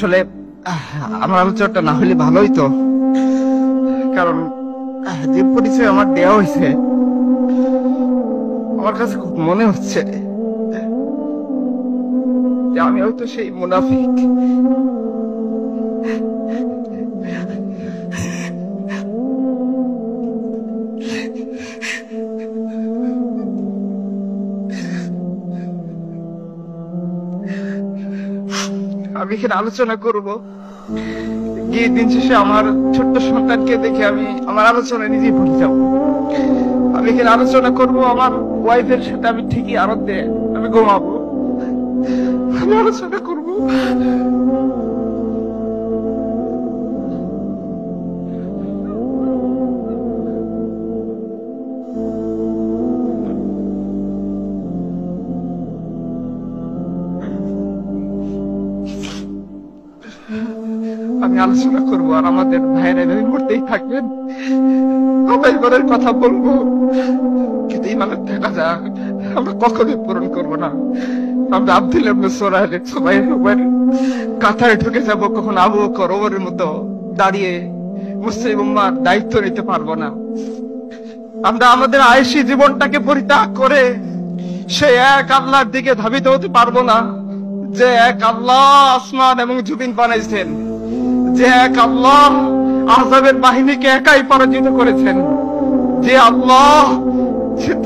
আসলে আমার আলোচনাটা না হলে ভালোই তো, কারণ যে পরিচয় আমার দেওয়া হয়েছে আমার কাছে খুব মনে হচ্ছে যে আমি হয়তো সেই মুনাফিক। আমি এখানে আলোচনা করব, গিয়ে দিন শেষে আমার ছোট্ট সন্তানকে দেখে আমি আমার আলোচনা নিজেই ভুলে যাব। আমি এখানে আলোচনা করব আমার ওয়াইফের সাথে আমি ঠিকই আনন্দে আমি ঘুমাবো। আমি আলোচনা করব আমি আলোচনা করবো আর আমাদের ভাইয়েরা এভাবে করতেই থাকবেন। আমরা ইমানের কথা বলবো, কিন্তু ইমানের দেখা যাক আমরা কখনোই পূরণ করবো না। আমরা আব্দুল্লাহ ইবনে সুরাইলের সবাই কাতারে ঢুকে যাবো, কখন আবু বকর ওমরের মতো দাঁড়িয়ে মুসলিম উম্মার দায়িত্ব নিতে পারবো না। আমরা আমাদের আয়েশি জীবনটাকে পরিত্যাগ করে সে এক আল্লাহর দিকে ধাবিত হতে পারবো না, যে এক আল্লাহ আসমান এবং জমিন বানাইছেন, যে এক আল্লাহ আহজাবের বাহিনীকে একাই পরাজিত করেছেন, যে আল্লাহ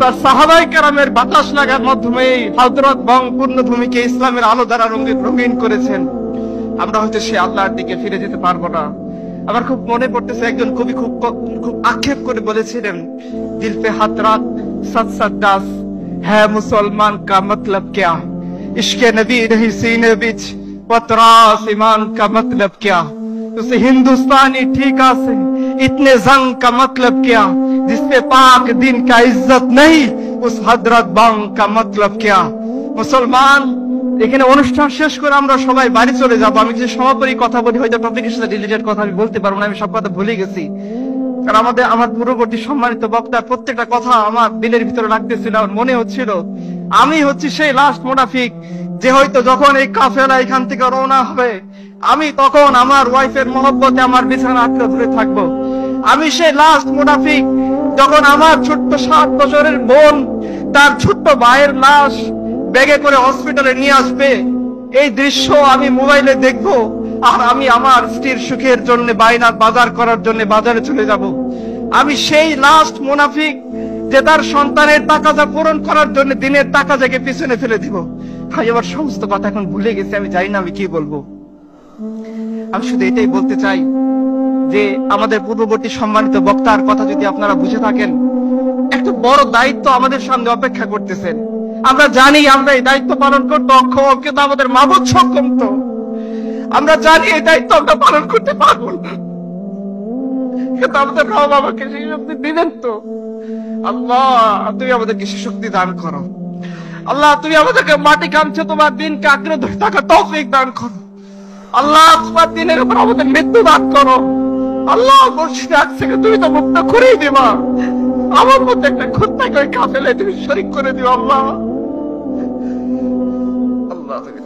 তার সাহাবায়ে কেরামের বাতাস লাগার মাধ্যমে হযরত বং পূর্ণভূমিকে ইসলামের আলো দ্বারা রঙিন করেছেন। আমরা হয়তো সেই আল্লাহর দিকে ফিরে যেতে পারবো না। আমার খুব মনে পড়তেছে একজন কবি খুব আক্ষেপ করে বলেছিলেন, দিল পে হাত রাত সত সত দাস হ্যাঁ মুসলমান কা মতলব क्या, इश्क़ नबी नहीं सीने बिच पतरास ईमान का मतलब क्या, उसे हिंदुस्तानी ठीका से इतने जंग का मतलब क्या, जिसपे पाक दिन का इज्जत नहीं उस हजरत बंग का मतलब क्या। मुसलमान এখানে অনুষ্ঠান শেষ করে আমরা সবাই বাড়ি চলে যাব। আমি কিছু সমাপনী কথা বলি, হয়তো টপিকের সাথে রিলেটেড কথা আমি বলতে পারবো না, আমি সব কথা ভুলে গেছি। কারণ আমার পূর্ববর্তী সম্মানিত বক্তার প্রত্যেকটা কথা আমার দিলের ভিতরে লাগতেছিল, আমার মনে হচ্ছিল আমি হচ্ছি সেই লাস্ট মুনাফিক, যে হয়তো যখন এই কাফেলা এখান থেকে রওনা হবে আমি তখন আমার ওয়াইফের মহব্বতে আমার বিছানা আঁকড়ে ধরে থাকবো। আমি সেই লাস্ট মুনাফিক যখন আমার ছোট্ট 7 বছরের বোন তার ছোট্ট ভাইয়ের লাশ ব্যাগে করে হসপিটালে নিয়ে আসবে, এই দৃশ্য আমি মোবাইলে দেখবো, আর আমি আমার স্ত্রীর সুখের জন্য বাইনার বাজার করার জন্য বাজারে চলে যাব। আমি সেই লাস্ট মুনাফিক যে তার সন্তানের তাকাজা পূরণ করার জন্য দিনের তাকাজাকে পিছনে ফেলে দিব। আমি আমার সমস্ত কথা এখন ভুলে গেছি, আমি জানি না আমি কি বলবো। আমি শুধু এটাই বলতে চাই যে আমাদের পূর্ববর্তী সম্মানিত বক্তার কথা যদি আপনারা বুঝে থাকেন, একটা বড় দায়িত্ব আমাদের সামনে অপেক্ষা করতেছেন। আমরা জানি আমরা এই দায়িত্ব পালন করতে অক্ষম, কিন্তু আমাদের মাবুদ সক্ষম। তো আমরা জানি এই দায়িত্ব আমরা পালন করতে পারবো না, কিন্তু আমাদের রব আমাকে সেই শক্তি দিবেন। তো আল্লাহ তুমি আমাদেরকে সেই শক্তি দান করো। আল্লাহ তুমি আমাদেরকে মাটি কামছে তোমার দিনকে আঁকড়ে ধরে থাকার তৌফিক দান করো। আল্লাহ তোমার দিনের উপর আমাদের মৃত্যু দান করো। আল্লাহ মসজিদে আকসাকে তুমি তো মুক্ত করেই দিবা, আমার মধ্যে একটা খুঁতটাকে ওই কাফেলায় তুমি শরীক করে দিও। আল্লাহ আল্লাহ তুমি